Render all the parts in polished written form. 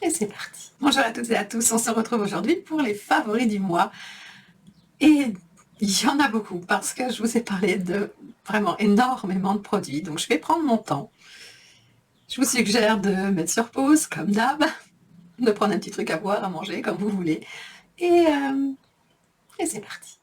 Et c'est parti. Bonjour à toutes et à tous, on se retrouve aujourd'hui pour les favoris du mois. Et il y en a beaucoup parce que je vous ai parlé de vraiment énormément de produits. Donc je vais prendre mon temps. Je vous suggère de mettre sur pause, comme d'hab, de prendre un petit truc à boire, à manger, comme vous voulez. Et, euh, et c'est parti.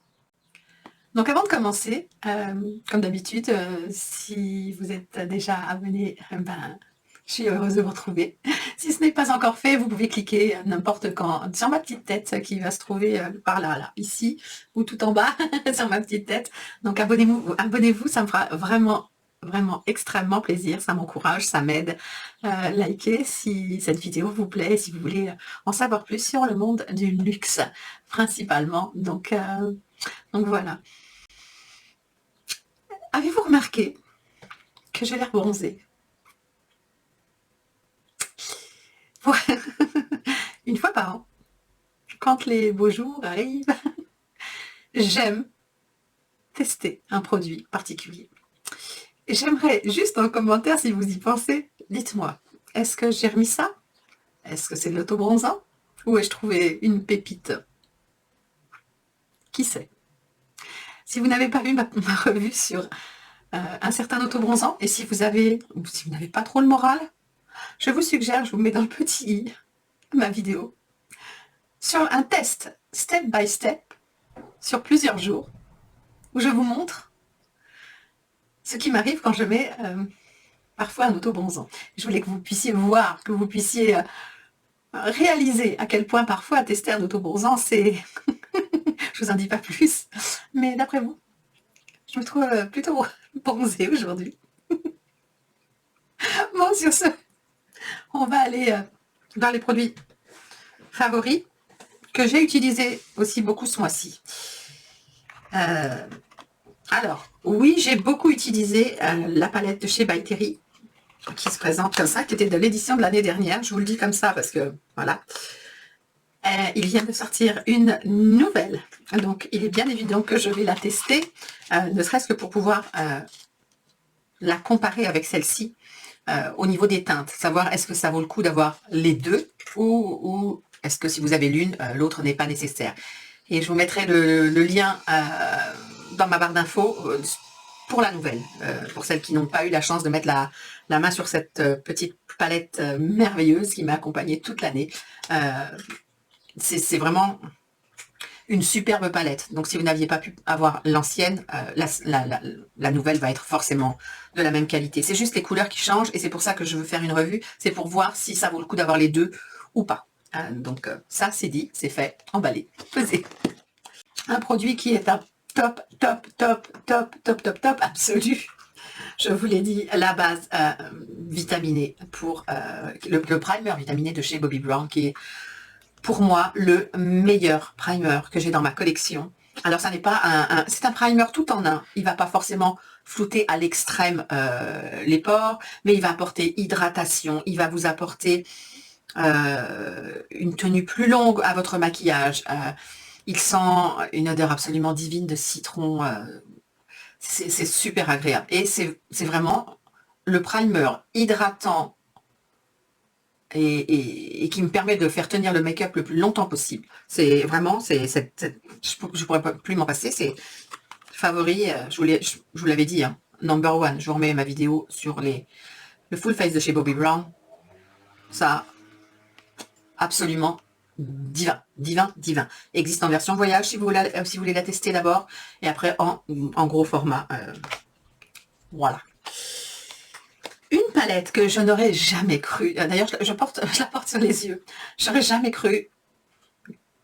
Donc avant de commencer, comme d'habitude, si vous êtes déjà abonné, ben, je suis heureuse de vous retrouver. Si ce n'est pas encore fait, vous pouvez cliquer n'importe quand sur ma petite tête qui va se trouver par là, là, ici, ou tout en bas, sur ma petite tête. Donc abonnez-vous, ça me fera vraiment, vraiment extrêmement plaisir, ça m'encourage, ça m'aide. Likez si cette vidéo vous plaît, si vous voulez en savoir plus sur le monde du luxe, principalement. Donc voilà. Avez-vous remarqué que j'ai l'air bronzée? Une fois par an, quand les beaux jours arrivent, j'aime tester un produit particulier. J'aimerais juste en commentaire, si vous y pensez, dites-moi, est-ce que j'ai remis ça? Est-ce que c'est de l'autobronzant? Ou ai-je trouvé une pépite? Qui sait? Si vous n'avez pas vu ma revue sur un certain autobronzant, et si vous n'avez pas trop le moral, je vous suggère, je vous mets dans le petit i, ma vidéo, sur un test step by step, sur plusieurs jours, où je vous montre ce qui m'arrive quand je mets parfois un autobronzant. Je voulais que vous puissiez voir, que vous puissiez réaliser à quel point parfois tester un autobronzant, c'est... je vous en dis pas plus, mais d'après vous, je me trouve plutôt bronzée aujourd'hui. Bon, sur ce, on va aller dans les produits favoris que j'ai utilisés aussi beaucoup ce mois-ci. Alors, oui, j'ai beaucoup utilisé la palette de chez By Terry, qui se présente comme ça, qui était de l'édition de l'année dernière. Je vous le dis comme ça parce que, voilà. Il vient de sortir une nouvelle. Donc, il est bien évident que je vais la tester, ne serait-ce que pour pouvoir la comparer avec celle-ci au niveau des teintes. Savoir est-ce que ça vaut le coup d'avoir les deux ou est-ce que si vous avez l'une, l'autre n'est pas nécessaire. Et je vous mettrai le lien dans ma barre d'infos pour la nouvelle, pour celles qui n'ont pas eu la chance de mettre la main sur cette petite palette merveilleuse qui m'a accompagnée toute l'année. C'est vraiment une superbe palette. Donc si vous n'aviez pas pu avoir l'ancienne, la nouvelle va être forcément de la même qualité. C'est juste les couleurs qui changent et c'est pour ça que je veux faire une revue. C'est pour voir si ça vaut le coup d'avoir les deux ou pas. Donc ça c'est dit, c'est fait, emballé, pesé. Un produit qui est un top, top, top, top, top, top, top absolu. Je vous l'ai dit, la base vitaminée pour le primer vitaminé de chez Bobbi Brown qui est pour moi le meilleur primer que j'ai dans ma collection. Alors ça n'est pas c'est un primer tout en un. Il va pas forcément flouter à l'extrême les pores, mais il va apporter hydratation, il va vous apporter une tenue plus longue à votre maquillage. Il sent une odeur absolument divine de citron. C'est super agréable. Et c'est vraiment le primer hydratant et qui me permet de faire tenir le make-up le plus longtemps possible. C'est vraiment, je pourrais pas plus m'en passer. C'est favori, je vous l'avais dit, hein, number one. Je vous remets ma vidéo sur le full face de chez Bobbi Brown. Ça, absolument divin, divin, divin. Existe en version voyage si vous voulez la tester d'abord, et après en gros format. Voilà. Une palette que je n'aurais jamais cru, d'ailleurs je la porte sur les yeux, j'aurais jamais cru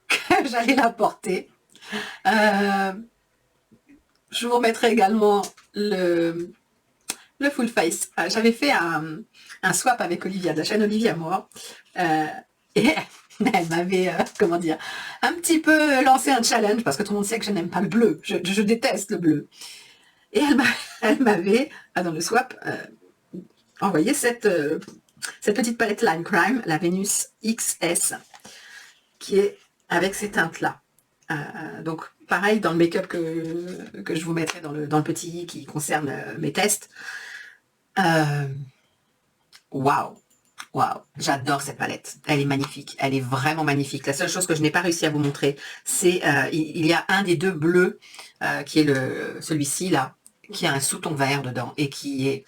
que j'allais la porter. Je vous remettrai également le full face. J'avais fait un swap avec Olivia, de la chaîne Olivia Moi, et elle m'avait, comment dire, un petit peu lancé un challenge, parce que tout le monde sait que je n'aime pas le bleu, je déteste le bleu. Et elle m'avait, dans le swap, envoyé cette petite palette Lime Crime, la Venus XS, qui est avec ces teintes-là. Donc, pareil, dans le make-up que je vous mettrai dans le petit i qui concerne mes tests. Waouh! Waouh, j'adore cette palette. Elle est magnifique. Elle est vraiment magnifique. La seule chose que je n'ai pas réussi à vous montrer, c'est il y a un des deux bleus qui est celui-ci là, qui a un sous-ton vert dedans et qui est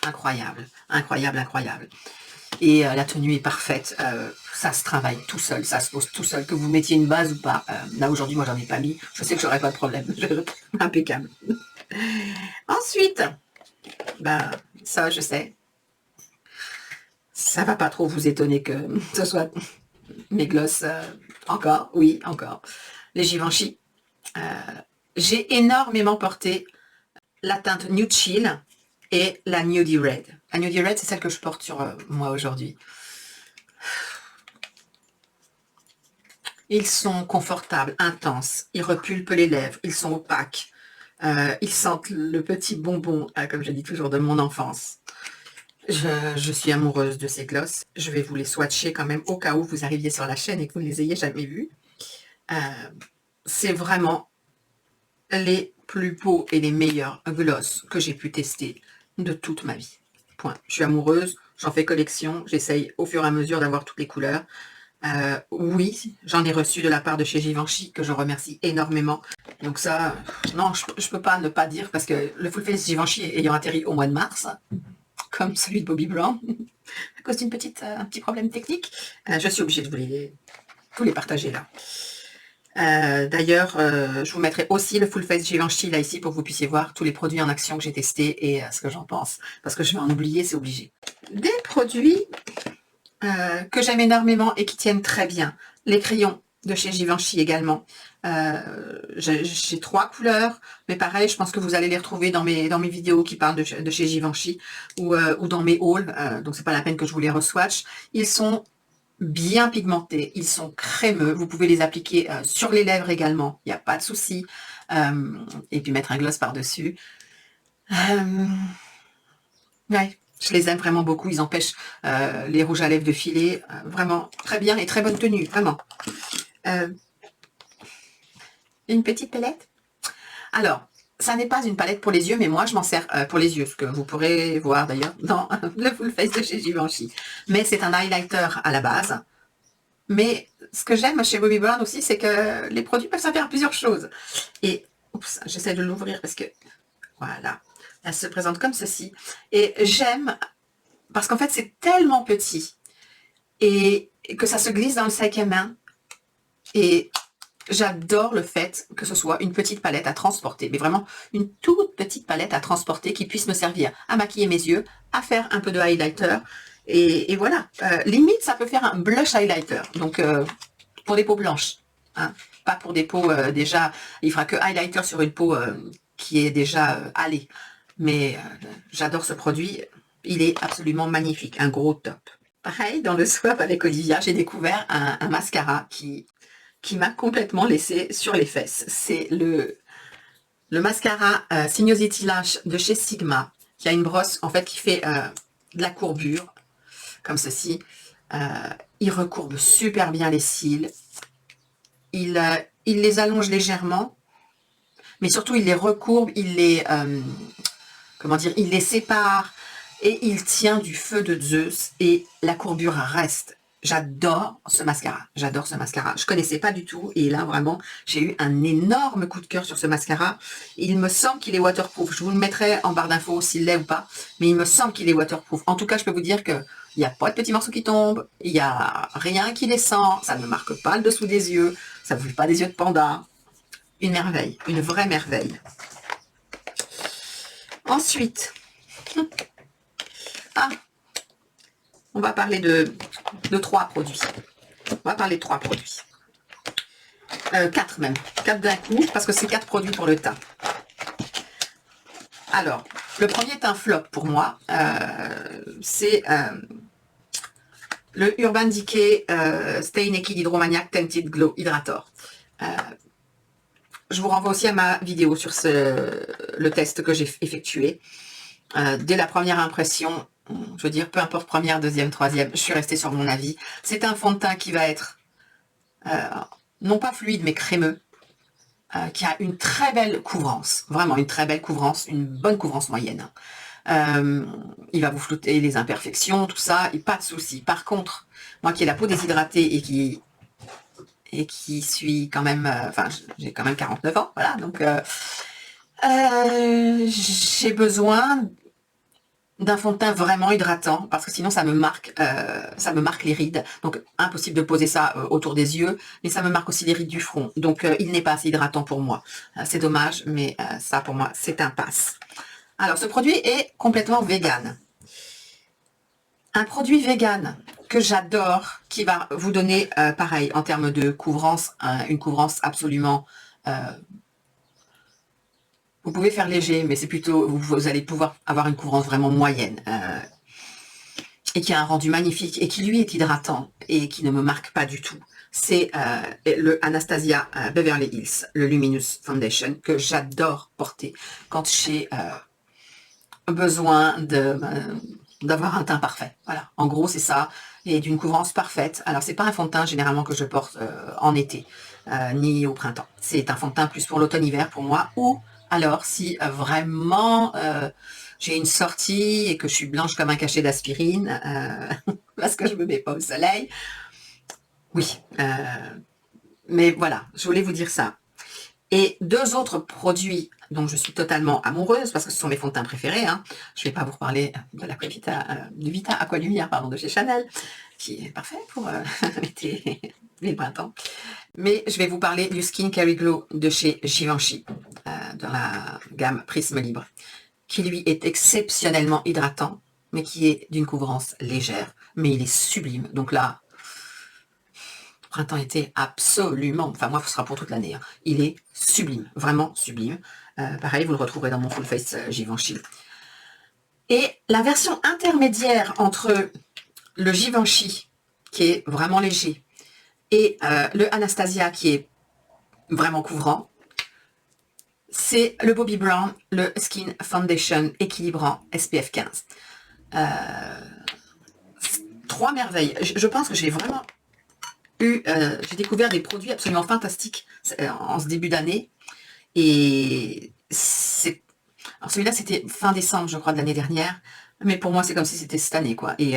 incroyable, incroyable, incroyable. Et la tenue est parfaite. Ça se travaille tout seul, ça se pose tout seul, que vous mettiez une base ou pas. Là aujourd'hui, moi j'en ai pas mis. Je sais que j'aurais pas de problème. Impeccable. Ensuite, ben ça je sais. Ça va pas trop vous étonner que ce soit mes glosses. Encore, oui, encore. Les Givenchy. J'ai énormément porté la teinte Nude Chill et la Nudie Red. La Nudie Red, c'est celle que je porte sur moi aujourd'hui. Ils sont confortables, intenses, ils repulpent les lèvres, ils sont opaques. Ils sentent le petit bonbon, comme je dis toujours, de mon enfance. Je suis amoureuse de ces glosses. Je vais vous les swatcher quand même au cas où vous arriviez sur la chaîne et que vous ne les ayez jamais vus. C'est vraiment les plus beaux et les meilleurs glosses que j'ai pu tester de toute ma vie. Point. Je suis amoureuse, j'en fais collection, j'essaye au fur et à mesure d'avoir toutes les couleurs. Oui, j'en ai reçu de la part de chez Givenchy, que je remercie énormément. Donc ça, non, je peux pas ne pas dire, parce que le Full Face Givenchy ayant atterri au mois de mars, comme celui de Bobbi Brown, à cause d'un petit problème technique, je suis obligée de vous les partager là. D'ailleurs, je vous mettrai aussi le Full Face Givenchy là ici pour que vous puissiez voir tous les produits en action que j'ai testés et ce que j'en pense. Parce que je vais en oublier, c'est obligé. Des produits que j'aime énormément et qui tiennent très bien. Les crayons de chez Givenchy également. J'ai 3 couleurs, mais pareil, je pense que vous allez les retrouver dans mes vidéos qui parlent de chez Givenchy ou dans mes hauls, donc c'est pas la peine que je vous les re-swatch. Ils sont bien pigmentés, ils sont crémeux, vous pouvez les appliquer sur les lèvres également, il n'y a pas de souci, et puis mettre un gloss par-dessus. Ouais, je les aime vraiment beaucoup, ils empêchent les rouges à lèvres de filer, vraiment très bien et très bonne tenue, vraiment. Une petite palette. Alors, ça n'est pas une palette pour les yeux, mais moi je m'en sers pour les yeux, ce que vous pourrez voir d'ailleurs dans le Full Face de chez Givenchy. Mais c'est un highlighter à la base. Mais ce que j'aime chez Bobbi Brown aussi, c'est que les produits peuvent servir à plusieurs choses. Et, oups, j'essaie de l'ouvrir parce que, voilà, elle se présente comme ceci. Et j'aime, parce qu'en fait c'est tellement petit, et que ça se glisse dans le sac à main. Et j'adore le fait que ce soit une petite palette à transporter, mais vraiment une toute petite palette à transporter qui puisse me servir à maquiller mes yeux, à faire un peu de highlighter, et voilà. Limite, ça peut faire un blush highlighter, donc pour des peaux blanches, hein, pas pour des peaux déjà, il fera que highlighter sur une peau qui est déjà allée. Mais j'adore ce produit, il est absolument magnifique, un gros top. Pareil, dans le swap avec Olivia, j'ai découvert un mascara qui m'a complètement laissé sur les fesses. C'est le mascara Sinuosity Lash de chez Sigma, qui a une brosse en fait qui fait de la courbure, comme ceci. Il recourbe super bien les cils. Il les allonge légèrement, mais surtout il les recourbe, il les, comment dire, il les sépare et il tient du feu de Zeus et la courbure reste. J'adore ce mascara, j'adore ce mascara. Je connaissais pas du tout et là vraiment j'ai eu un énorme coup de cœur sur ce mascara. Il me semble qu'il est waterproof. Je vous le mettrai en barre d'infos s'il l'est ou pas, mais il me semble qu'il est waterproof. En tout cas, je peux vous dire que il n'y a pas de petits morceaux qui tombent, il n'y a rien qui descend, ça ne marque pas le dessous des yeux, ça ne vous fait pas des yeux de panda. Une merveille, une vraie merveille. Ensuite, on va parler de 3 produits. On va parler de 3 produits. 4 même. 4 d'un coup, parce que c'est 4 produits pour le teint. Alors, le premier est un flop pour moi. C'est le Urban Decay Stay Naked Hydromaniac Tinted Glow Hydrator. Je vous renvoie aussi à ma vidéo sur le test que j'ai effectué. Dès la première impression, je veux dire, peu importe première, deuxième, troisième, je suis restée sur mon avis. C'est un fond de teint qui va être, non pas fluide, mais crémeux, qui a une très belle couvrance, vraiment une très belle couvrance, une bonne couvrance moyenne. Il va vous flouter les imperfections, tout ça, et pas de souci. Par contre, moi qui ai la peau déshydratée et qui suis quand même, enfin, j'ai quand même 49 ans, voilà, donc j'ai besoin d'un fond de teint vraiment hydratant parce que sinon ça me marque les rides, donc impossible de poser ça autour des yeux, mais ça me marque aussi les rides du front, donc il n'est pas assez hydratant pour moi. C'est dommage, mais ça pour moi c'est un pass. Alors ce produit est complètement vegan. Un produit vegan que j'adore, qui va vous donner pareil en termes de couvrance, une couvrance absolument vous pouvez faire léger, mais c'est plutôt, vous allez pouvoir avoir une couvrance vraiment moyenne et qui a un rendu magnifique et qui lui est hydratant et qui ne me marque pas du tout. C'est le Anastasia Beverly Hills, le Luminous Foundation, que j'adore porter quand j'ai besoin d'avoir un teint parfait. Voilà, en gros c'est ça, et d'une couvrance parfaite. Alors c'est pas un fond de teint généralement que je porte en été, ni au printemps. C'est un fond de teint plus pour l'automne-hiver pour moi, ou alors si vraiment j'ai une sortie et que je suis blanche comme un cachet d'aspirine, parce que je me mets pas au soleil, oui. Mais voilà, je voulais vous dire ça. Et deux autres produits dont je suis totalement amoureuse, parce que ce sont mes fonds de teint préférés, hein. Je ne vais pas vous reparler de l'Aquavita, du Vita Aqua Lumière, pardon, de chez Chanel, qui est parfait pour l'été et le printemps. Mais je vais vous parler du Skin Carry Glow de chez Givenchy, dans la gamme Prisme Libre, qui lui est exceptionnellement hydratant, mais qui est d'une couvrance légère, mais il est sublime. Donc là, printemps-été, absolument. Enfin, moi, ce sera pour toute l'année. Hein. Il est sublime, vraiment sublime. Pareil, vous le retrouverez dans mon Full Face Givenchy. Et la version intermédiaire entre le Givenchy, qui est vraiment léger, et le Anastasia, qui est vraiment couvrant, c'est le Bobbi Brown, le Skin Foundation équilibrant SPF 15. Trois merveilles. Je pense que j'ai vraiment j'ai découvert des produits absolument fantastiques en ce début d'année. Et alors celui-là, c'était fin décembre, je crois, de l'année dernière. Mais pour moi, c'est comme si c'était cette année, quoi. Et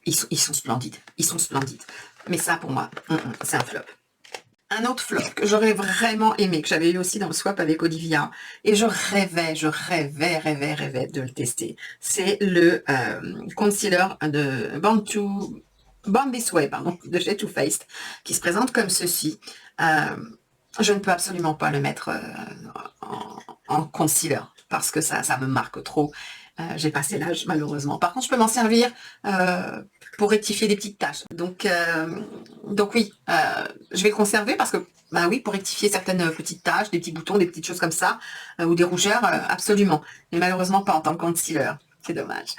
ils sont splendides. Ils sont splendides. Mais ça, pour moi, c'est un flop. Un autre flop que j'aurais vraiment aimé, que j'avais eu aussi dans le swap avec Olivia, et je rêvais de le tester. C'est le concealer de Born This Way, pardon, de chez Too Faced, qui se présente comme ceci. Je ne peux absolument pas le mettre en concealer parce que ça me marque trop. J'ai passé l'âge malheureusement. Par contre, je peux m'en servir pour rectifier des petites taches. Donc oui, je vais le conserver parce que, bah oui, pour rectifier certaines petites taches, des petits boutons, des petites choses comme ça, ou des rougeurs, absolument. Mais malheureusement pas en tant que concealer. C'est dommage.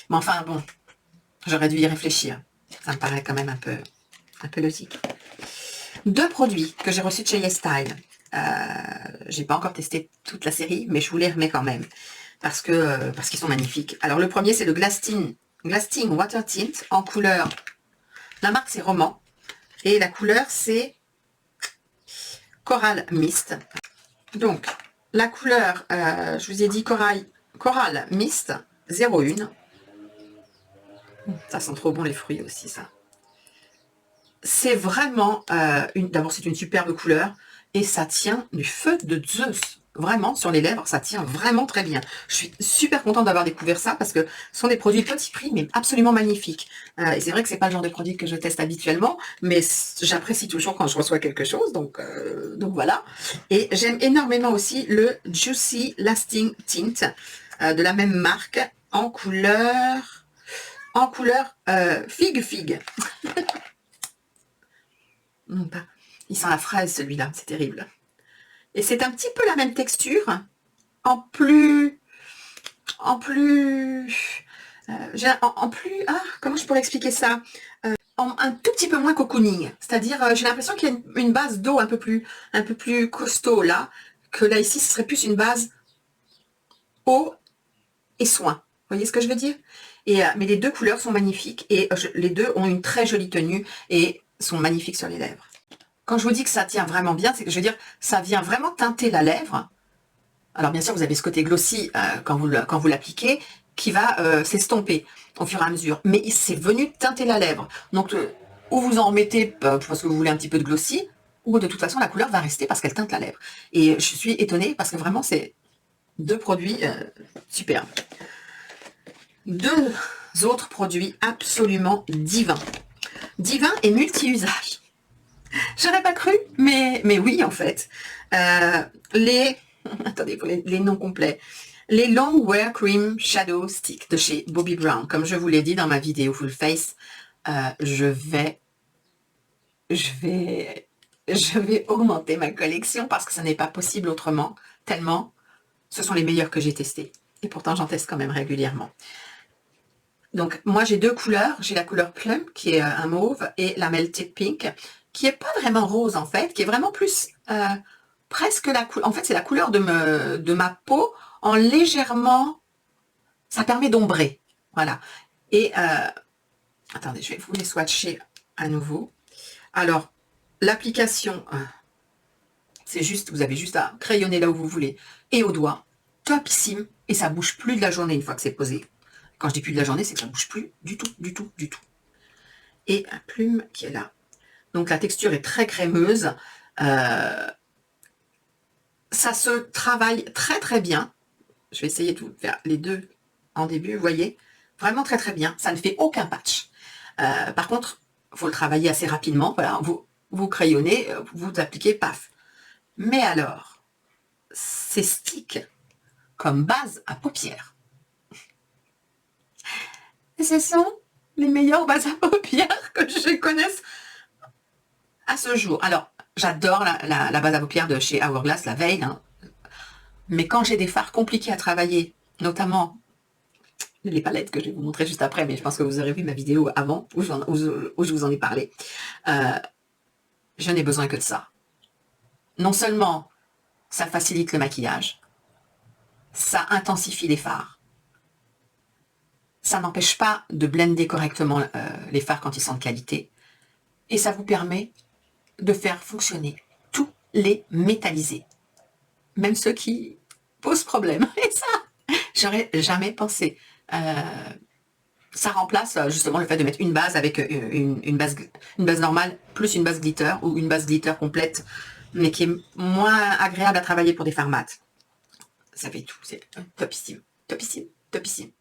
Mais enfin, bon, j'aurais dû y réfléchir. Ça me paraît quand même un peu logique. Deux produits que j'ai reçus de chez YesStyle. J'ai pas encore testé toute la série, mais je vous les remets quand même. Parce qu'ils sont magnifiques. Alors le premier, c'est le Glasting Water Tint en couleur. La marque, c'est Roman. Et la couleur, c'est Coral Mist. Donc, la couleur, je vous ai dit Coral Mist 01. Ça sent trop bon les fruits aussi, ça. C'est vraiment, d'abord c'est une superbe couleur et ça tient du feu de Zeus. Vraiment, sur les lèvres, ça tient vraiment très bien. Je suis super contente d'avoir découvert ça parce que ce sont des produits petit prix, mais absolument magnifiques. Et c'est vrai que c'est pas le genre de produit que je teste habituellement, mais j'apprécie toujours quand je reçois quelque chose, donc voilà. Et j'aime énormément aussi le Juicy Lasting Tint de la même marque en couleur figue. Il sent la fraise celui-là, c'est terrible. Et c'est un petit peu la même texture, en plus, comment je pourrais expliquer ça, un tout petit peu moins cocooning. C'est-à-dire, j'ai l'impression qu'il y a une base d'eau un peu plus costaud là, que là ici, ce serait plus une base eau et soin. Vous voyez ce que je veux dire? Mais les deux couleurs sont magnifiques et les deux ont une très jolie tenue et sont magnifiques sur les lèvres. Quand je vous dis que ça tient vraiment bien, c'est que je veux dire, ça vient vraiment teinter la lèvre Alors bien sûr, vous avez ce côté glossy quand vous l'appliquez, qui va s'estomper au fur et à mesure. Mais c'est venu teinter la lèvre. Donc, ou vous en mettez parce que vous voulez un petit peu de glossy, ou de toute façon, la couleur va rester parce qu'elle teinte la lèvre. Et je suis étonnée parce que vraiment, c'est deux produits superbes. Deux autres produits absolument divins. Divins et multi-usages. J'aurais pas cru, mais oui, en fait. Attendez, pour les noms complets. Les Long Wear Cream Shadow Stick de chez Bobbi Brown. Comme je vous l'ai dit dans ma vidéo Full Face, je vais augmenter ma collection parce que ça n'est pas possible autrement, tellement ce sont les meilleurs que j'ai testés. Et pourtant, j'en teste quand même régulièrement. Donc, moi, j'ai deux couleurs. J'ai la couleur Plum, qui est un mauve, et la Melted Pink, qui est pas vraiment rose, en fait, qui est vraiment plus presque la couleur. En fait, c'est la couleur de ma peau en légèrement... Ça permet d'ombrer. Voilà. Et, attendez, je vais vous les swatcher à nouveau. Alors, l'application, c'est juste, vous avez juste à crayonner là où vous voulez, et au doigt. Topissime. Et ça bouge plus de la journée une fois que c'est posé. Quand je dis plus de la journée, c'est que ça bouge plus du tout, du tout, du tout. Et un plume qui est là. Donc la texture est très crémeuse. Ça se travaille très très bien. Je vais essayer de vous faire les deux en début, vous voyez. Vraiment très très bien. Ça ne fait aucun patch. Par contre, il faut le travailler assez rapidement. Voilà, vous crayonnez, vous appliquez, paf. Mais alors, ces sticks comme base à paupières. Et ce sont les meilleures bases à paupières que je connaisse à ce jour. Alors, j'adore la base à paupières de chez Hourglass, la Veil. Hein. Mais quand j'ai des fards compliqués à travailler, notamment les palettes que je vais vous montrer juste après, mais je pense que vous aurez vu ma vidéo avant où je vous en ai parlé, je n'ai besoin que de ça. Non seulement ça facilite le maquillage, ça intensifie les fards, ça n'empêche pas de blender correctement les fards quand ils sont de qualité, et ça vous permet de faire fonctionner tous les métallisés, même ceux qui posent problème. Et ça, j'aurais jamais pensé. Ça remplace justement le fait de mettre une base avec une base normale plus une base glitter ou une base glitter complète, mais qui est moins agréable à travailler pour des fards mat. Ça fait tout, c'est topissime, topissime, topissime.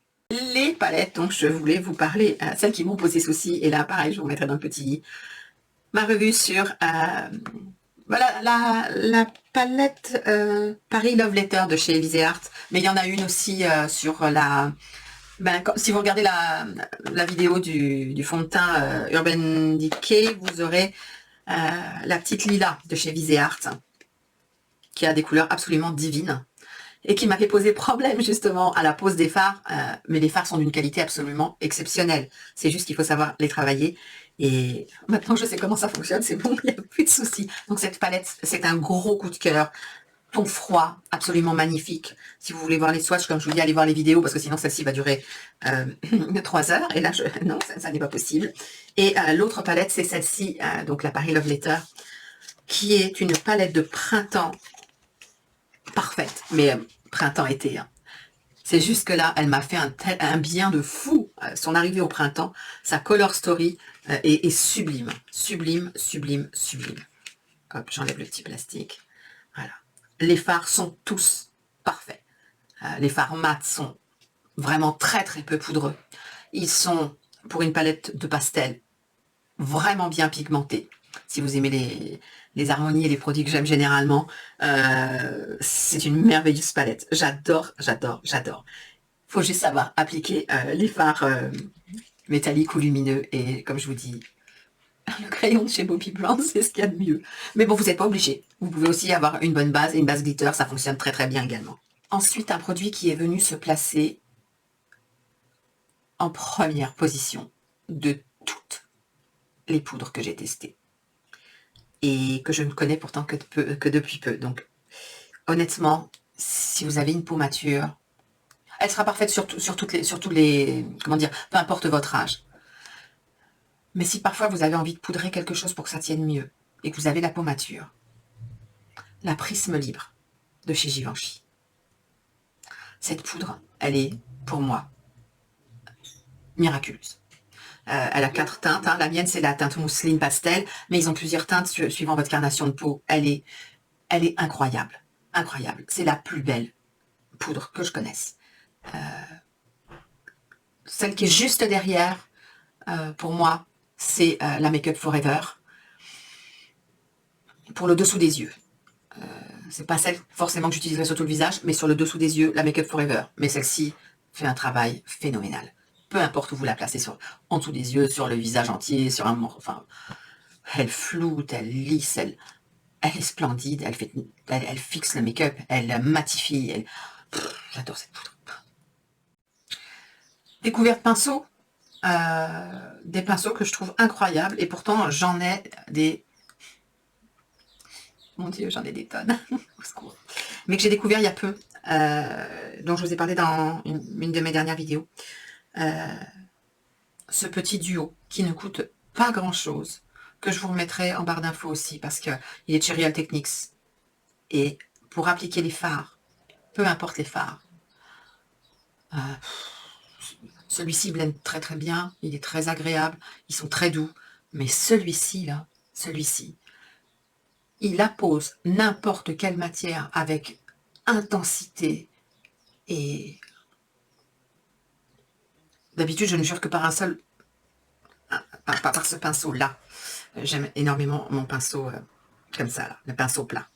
Les palettes dont je voulais vous parler, celles qui m'ont posé souci, et là pareil, je vous mettrai dans le petit ma revue sur voilà, la palette Paris Love Letter de chez Elise Art, mais il y en a une aussi sur la... si vous regardez la vidéo du fond de teint Urban Decay, vous aurez la petite Lila de chez Visé Art, qui a des couleurs absolument divines, et qui m'avait posé problème justement à la pose des fards, mais les fards sont d'une qualité absolument exceptionnelle. C'est juste qu'il faut savoir les travailler. Et maintenant, je sais comment ça fonctionne, c'est bon, il n'y a plus de soucis. Donc cette palette, c'est un gros coup de cœur. Ton froid, absolument magnifique. Si vous voulez voir les swatchs, comme je vous dis, allez voir les vidéos, parce que sinon celle-ci va durer 3 heures. Et là, non, ça n'est pas possible. Et l'autre palette, c'est celle-ci, donc la Paris Love Letter, qui est une palette de printemps parfaite. Mais printemps-été, hein. C'est juste que là, elle m'a fait un bien de fou. Son arrivée au printemps, sa color story est sublime. Sublime, sublime, sublime. Hop, j'enlève le petit plastique. Voilà. Les fards sont tous parfaits. Les fards mat sont vraiment très très peu poudreux. Ils sont, pour une palette de pastel, vraiment bien pigmentés. Si vous aimez les harmonies et les produits que j'aime généralement, c'est une merveilleuse palette. J'adore, j'adore, j'adore. Il faut juste savoir appliquer les fards métalliques ou lumineux. Et comme je vous dis, le crayon de chez Bobbi Brown, c'est ce qu'il y a de mieux. Mais bon, vous n'êtes pas obligé. Vous pouvez aussi avoir une bonne base et une base glitter, ça fonctionne très très bien également. Ensuite, un produit qui est venu se placer en première position de toutes les poudres que j'ai testées. Et que je ne connais pourtant que depuis peu. Donc, honnêtement, si vous avez une peau mature, elle sera parfaite sur tous les, comment dire, peu importe votre âge. Mais si parfois vous avez envie de poudrer quelque chose pour que ça tienne mieux, et que vous avez la peau mature, la Prisme Libre de chez Givenchy. Cette poudre, elle est, pour moi, miraculeuse. Elle a 4 teintes, hein. La mienne c'est la teinte mousseline pastel, mais ils ont plusieurs teintes suivant votre carnation de peau. Elle est incroyable, incroyable. C'est la plus belle poudre que je connaisse. Celle qui est juste derrière, pour moi, c'est la Make Up Forever, pour le dessous des yeux. C'est pas celle forcément que j'utiliserai sur tout le visage, mais sur le dessous des yeux, la Make Up Forever. Mais celle-ci fait un travail phénoménal. Peu importe où vous la placez, en dessous des yeux, sur le visage entier, sur un morceau, enfin, elle floute, elle lisse, elle est splendide, elle fixe le make-up, elle matifie, j'adore cette poudre. Découverte pinceau, des pinceaux que je trouve incroyables, et pourtant j'en ai des... Mon Dieu, j'en ai des tonnes, au secours. Mais que j'ai découvert il y a peu, dont je vous ai parlé dans une de mes dernières vidéos. Ce petit duo qui ne coûte pas grand chose, que je vous remettrai en barre d'infos aussi, parce qu'il est de chez Real Techniques. Et pour appliquer les fards, peu importe les fards, celui-ci blende très très bien, il est très agréable, ils sont très doux, mais celui-ci là, celui-ci, il appose n'importe quelle matière avec intensité, et d'habitude je ne jure que par un seul, par ce pinceau là. J'aime énormément mon pinceau comme ça, là, le pinceau plat.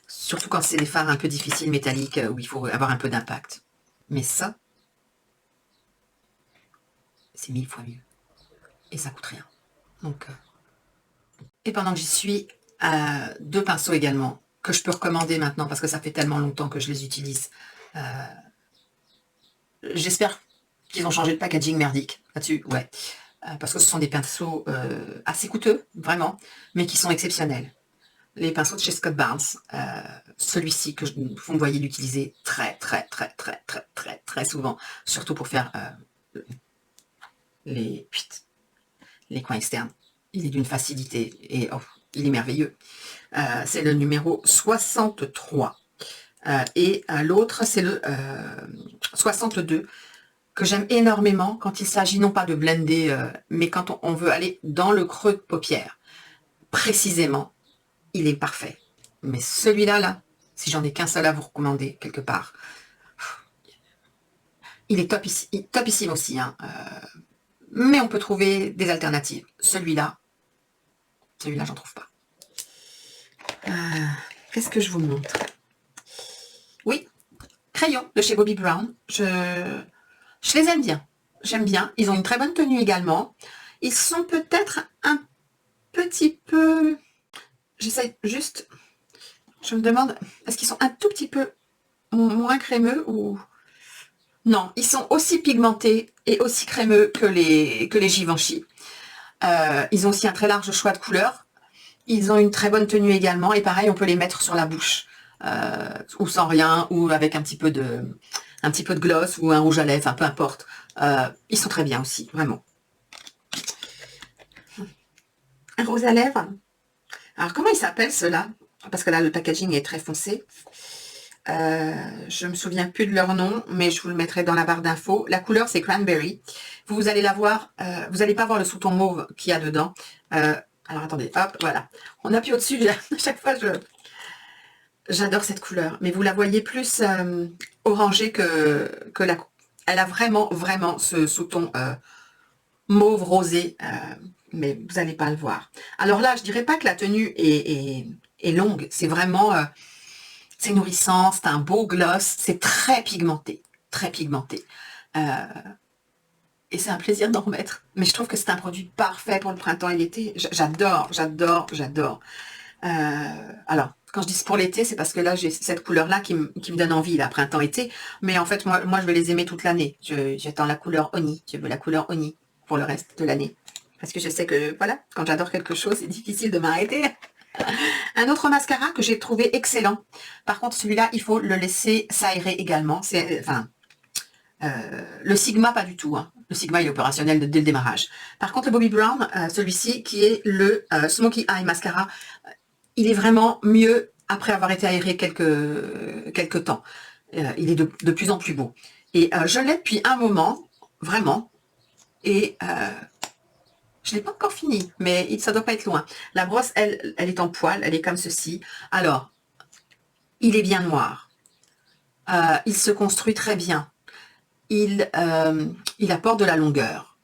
Surtout quand c'est des fards un peu difficiles, métalliques, où il faut avoir un peu d'impact. Mais ça, c'est 1000 fois mieux. Et ça coûte rien. Donc, et pendant que j'y suis, 2 pinceaux également, que je peux recommander maintenant, parce que ça fait tellement longtemps que je les utilise. J'espère qu'ils ont changé de packaging merdique là-dessus, ouais. Parce que ce sont des pinceaux assez coûteux, vraiment, mais qui sont exceptionnels. Les pinceaux de chez Scott Barnes, celui-ci que vous me voyez l'utiliser très souvent, surtout pour faire les coins externes. Il est d'une facilité et il est merveilleux. C'est le numéro 63 et l'autre c'est le 62, que j'aime énormément quand il s'agit non pas de blender, mais quand on veut aller dans le creux de paupière. Précisément, il est parfait. Mais celui-là, là, si j'en ai qu'un seul à vous recommander quelque part, il est topissime aussi. Hein. Mais on peut trouver des alternatives. Celui-là, j'en trouve pas. Qu'est-ce que je vous montre? Oui, crayons de chez Bobbi Brown. Je les aime bien. J'aime bien. Ils ont une très bonne tenue également. Ils sont peut-être un petit peu... J'essaie juste... Je me demande, est-ce qu'ils sont un tout petit peu moins crémeux ou... Non, ils sont aussi pigmentés et aussi crémeux que les Givenchy. Ils ont aussi un très large choix de couleurs. Ils ont une très bonne tenue également. Et pareil, on peut les mettre sur la bouche. Ou sans rien, ou avec un petit peu de gloss ou un rouge à lèvres, enfin peu importe. Ils sont très bien aussi, vraiment. Un rouge à lèvres. Alors comment il s'appelle ceux-là? Parce que là le packaging est très foncé. Je me souviens plus de leur nom, mais je vous le mettrai dans la barre d'infos. La couleur c'est Cranberry. Vous allez la voir, vous n'allez pas voir le sous-ton mauve qu'il y a dedans. Alors attendez, hop, voilà. On appuie au-dessus, à chaque fois j'adore cette couleur, mais vous la voyez plus orangée que la... Elle a vraiment ce sous-ton mauve rosé, mais vous n'allez pas le voir. Alors là, je dirais pas que la tenue est longue, c'est vraiment... c'est nourrissant, c'est un beau gloss, c'est très pigmenté, très pigmenté. Et c'est un plaisir d'en remettre. Mais je trouve que c'est un produit parfait pour le printemps et l'été. J'adore. Alors, quand je dis pour l'été, c'est parce que là, j'ai cette couleur-là qui me donne envie, là, printemps-été. Mais en fait, moi, je vais les aimer toute l'année. J'attends la couleur Oni. Je veux la couleur Oni pour le reste de l'année. Parce que je sais que, voilà, quand j'adore quelque chose, c'est difficile de m'arrêter. Un autre mascara que j'ai trouvé excellent. Par contre, celui-là, il faut le laisser s'aérer également. C'est, enfin, le Sigma, pas du tout. Hein. Le Sigma, il est opérationnel dès le démarrage. Par contre, le Bobbi Brown, celui-ci, qui est le Smoky Eye Mascara, il est vraiment mieux après avoir été aéré quelques temps. Il est de plus en plus beau. Et je l'ai depuis un moment, vraiment. Et je ne l'ai pas encore fini, mais ça ne doit pas être loin. La brosse, elle est en poil, elle est comme ceci. Alors, il est bien noir. Il se construit très bien. Il apporte de la longueur.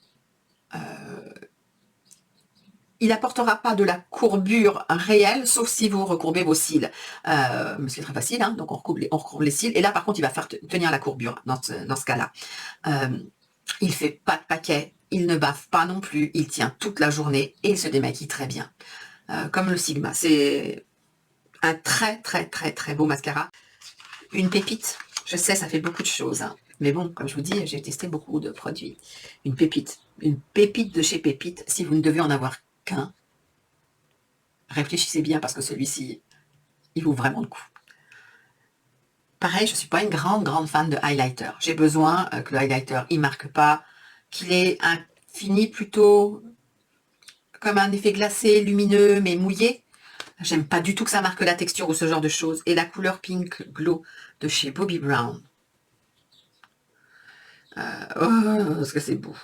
Il n'apportera pas de la courbure réelle, sauf si vous recourbez vos cils. C'est très facile, hein, donc on recourbe les cils. Et là, par contre, il va faire tenir la courbure dans ce cas-là. Il fait pas de paquet, il ne bave pas non plus, il tient toute la journée et il se démaquille très bien. Comme le Sigma. C'est un très, très, très, très beau mascara. Une pépite. Je sais, ça fait beaucoup de choses, hein. Mais bon, comme je vous dis, j'ai testé beaucoup de produits. Une pépite. Une pépite de chez Pépite. Si vous ne devez en avoir qu'un, réfléchissez bien parce que celui-ci, il vaut vraiment le coup. Pareil, je ne suis pas une grande fan de highlighter. J'ai besoin que le highlighter, il marque pas, qu'il ait un fini plutôt comme un effet glacé, lumineux, mais mouillé. J'aime pas du tout que ça marque la texture ou ce genre de choses. Et la couleur Pink Glow de chez Bobbi Brown. Oh, est-ce que c'est beau.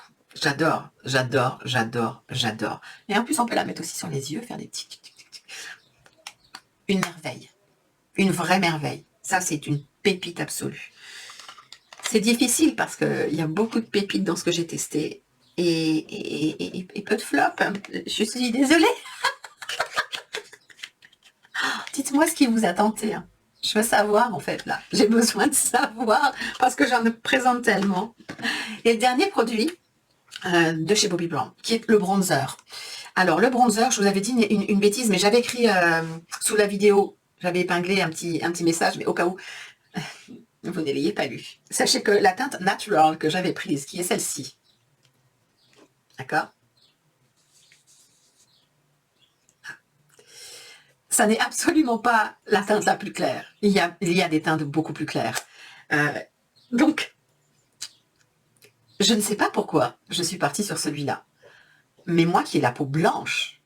J'adore, j'adore, j'adore, j'adore. Et en plus, on peut la mettre aussi sur les yeux, faire des petits... Une merveille. Une vraie merveille. Ça, c'est une pépite absolue. C'est difficile parce qu'il y a beaucoup de pépites dans ce que j'ai testé. Et peu de flops. Je suis désolée. Dites-moi ce qui vous a tenté, hein. Je veux savoir, en fait, là. J'ai besoin de savoir parce que j'en présente tellement. Et le dernier produit de chez Bobbi Brown, qui est le bronzer. Alors, le bronzer, je vous avais dit une bêtise, mais j'avais écrit sous la vidéo, j'avais épinglé un petit message, mais au cas où vous ne l'ayez pas lu. Sachez que la teinte Natural que j'avais prise, qui est celle-ci, d'accord? Ça n'est absolument pas la teinte la plus claire. Il y a des teintes beaucoup plus claires. Donc, je ne sais pas pourquoi je suis partie sur celui-là. Mais moi qui ai la peau blanche,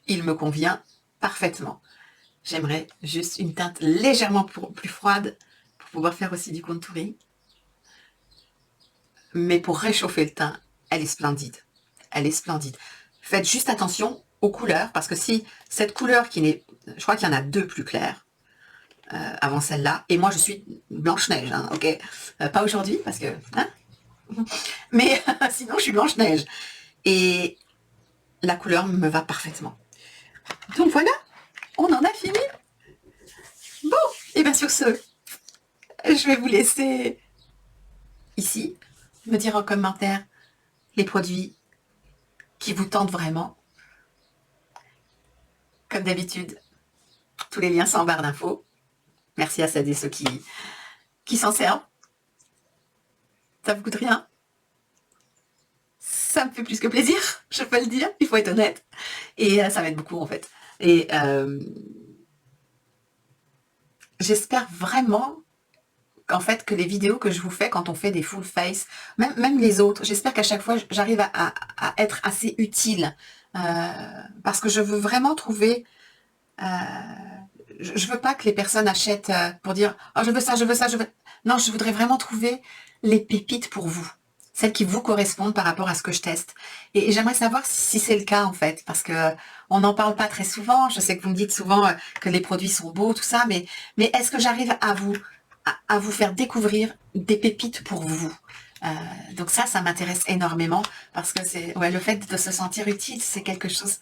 il me convient parfaitement. J'aimerais juste une teinte légèrement plus froide pour pouvoir faire aussi du contouring. Mais pour réchauffer le teint, elle est splendide. Elle est splendide. Faites juste attention aux couleurs, parce que si cette couleur qui n'est... Je crois qu'il y en a deux plus claires avant celle-là. Et moi, je suis Blanche-Neige, hein, ok, pas aujourd'hui, parce que... Hein, mais sinon, je suis Blanche-Neige. Et la couleur me va parfaitement. Donc voilà, on en a fini. Bon, et bien sur ce, je vais vous laisser ici, me dire en commentaire les produits qui vous tentent vraiment. Comme d'habitude, tous les liens sont en barre d'infos. Merci à celles et ceux qui s'en servent. Ça vous coûte rien. Ça me fait plus que plaisir, je peux le dire, il faut être honnête. Et ça m'aide beaucoup en fait. Et j'espère vraiment qu'en fait que les vidéos que je vous fais quand on fait des full face, même les autres, j'espère qu'à chaque fois j'arrive à être assez utile. Parce que je veux vraiment trouver... je veux pas que les personnes achètent pour dire « Oh, je veux ça, je veux ça, je veux... » Non, je voudrais vraiment trouver les pépites pour vous. Celles qui vous correspondent par rapport à ce que je teste. Et j'aimerais savoir si c'est le cas, en fait, parce que on n'en parle pas très souvent. Je sais que vous me dites souvent que les produits sont beaux, tout ça, mais est-ce que j'arrive à vous faire découvrir des pépites pour vous? Donc ça m'intéresse énormément, parce que c'est le fait de se sentir utile, c'est quelque chose...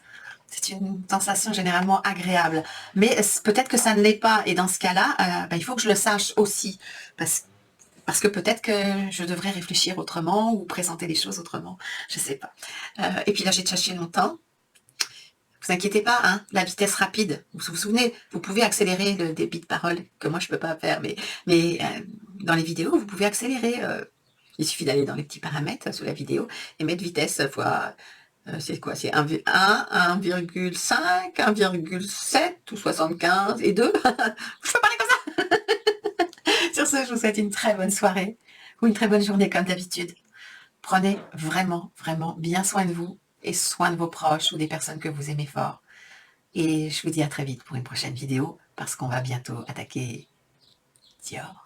C'est une sensation généralement agréable. Mais peut-être que ça ne l'est pas. Et dans ce cas-là, il faut que je le sache aussi. Parce que peut-être que je devrais réfléchir autrement ou présenter les choses autrement. Je ne sais pas. Et puis là, j'ai cherché longtemps. Vous inquiétez pas, hein, la vitesse rapide. Vous vous souvenez, vous pouvez accélérer le débit de parole, que moi je ne peux pas faire. Mais dans les vidéos, vous pouvez accélérer. Il suffit d'aller dans les petits paramètres sous la vidéo et mettre vitesse fois... c'est quoi? C'est 1, 1,5, 1,7 ou 75 et 2. Je peux parler comme ça. Sur ce, je vous souhaite une très bonne soirée ou une très bonne journée comme d'habitude. Prenez vraiment, vraiment bien soin de vous et soin de vos proches ou des personnes que vous aimez fort. Et je vous dis à très vite pour une prochaine vidéo parce qu'on va bientôt attaquer Dior.